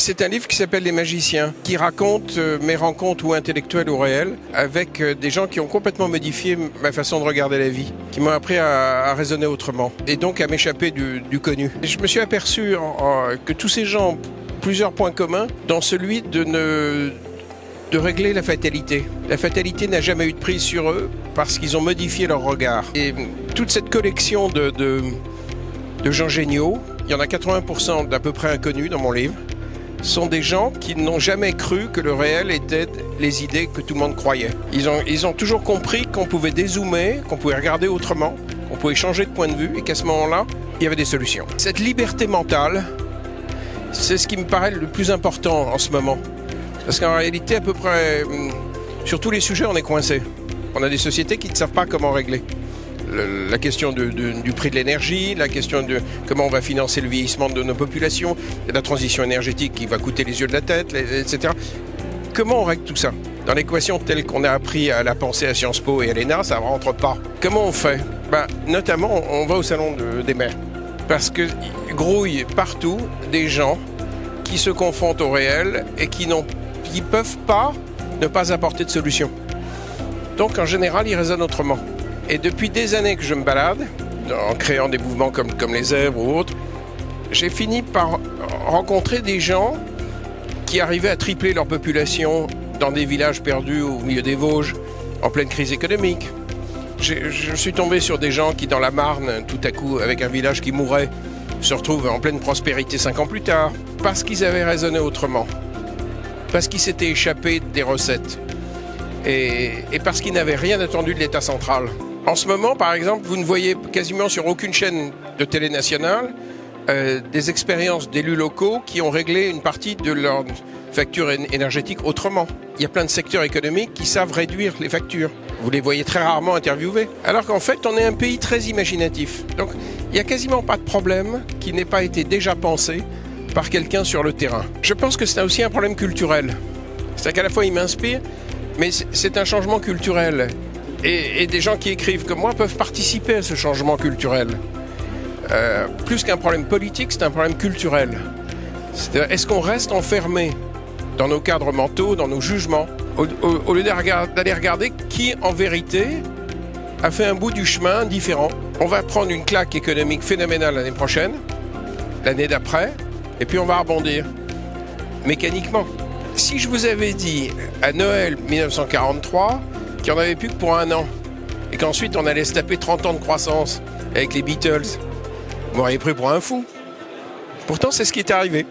C'est un livre qui s'appelle Les Magiciens, qui raconte mes rencontres ou intellectuelles ou réelles avec des gens qui ont complètement modifié ma façon de regarder la vie, qui m'ont appris à raisonner autrement et donc à m'échapper du connu. Et je me suis aperçu que tous ces gens ont plusieurs points communs, dans celui de régler la fatalité. La fatalité n'a jamais eu de prise sur eux parce qu'ils ont modifié leur regard. Et toute cette collection de gens géniaux, il y en a 80% d'à peu près inconnus dans mon livre, sont des gens qui n'ont jamais cru que le réel était les idées que tout le monde croyait. Ils ont toujours compris qu'on pouvait dézoomer, qu'on pouvait regarder autrement, qu'on pouvait changer de point de vue et qu'à ce moment-là, il y avait des solutions. Cette liberté mentale, c'est ce qui me paraît le plus important en ce moment. Parce qu'en réalité, à peu près, sur tous les sujets, on est coincé. On a des sociétés qui ne savent pas comment régler. La question du prix de l'énergie, la question de comment on va financer le vieillissement de nos populations, la transition énergétique qui va coûter les yeux de la tête, etc. Comment on règle tout ça? Dans l'équation telle qu'on a appris à la pensée à Sciences Po et à l'ENA, ça ne rentre pas. Comment on fait? Notamment, on va au salon des maires. Parce que grouillent partout des gens qui se confrontent au réel et qui ne peuvent pas ne pas apporter de solution. Donc en général, ils raisonnent autrement. Et depuis des années que je me balade, en créant des mouvements comme les zèbres ou autres, j'ai fini par rencontrer des gens qui arrivaient à tripler leur population dans des villages perdus au milieu des Vosges, en pleine crise économique. Je suis tombé sur des gens qui, dans la Marne, tout à coup, avec un village qui mourait, se retrouvent en pleine prospérité 5 ans plus tard, parce qu'ils avaient raisonné autrement, parce qu'ils s'étaient échappés des recettes, et parce qu'ils n'avaient rien attendu de l'État central. En ce moment, par exemple, vous ne voyez quasiment sur aucune chaîne de télé nationale des expériences d'élus locaux qui ont réglé une partie de leur facture énergétique autrement. Il y a plein de secteurs économiques qui savent réduire les factures. Vous les voyez très rarement interviewés. Alors qu'en fait, on est un pays très imaginatif. Donc, il n'y a quasiment pas de problème qui n'ait pas été déjà pensé par quelqu'un sur le terrain. Je pense que c'est aussi un problème culturel. C'est-à-dire qu'à la fois, il m'inspire, mais c'est un changement culturel. Et des gens qui écrivent comme moi peuvent participer à ce changement culturel. Plus qu'un problème politique, c'est un problème culturel. C'est-à-dire, est-ce qu'on reste enfermé dans nos cadres mentaux, dans nos jugements, au lieu d'aller regarder qui, en vérité, a fait un bout du chemin différent? On va prendre une claque économique phénoménale l'année prochaine, l'année d'après, et puis on va rebondir mécaniquement. Si je vous avais dit à Noël 1943 qu'il n'y en avait plus que pour 1 an, et qu'ensuite on allait se taper 30 ans de croissance avec les Beatles, vous m'auriez pris pour un fou. Pourtant, c'est ce qui est arrivé.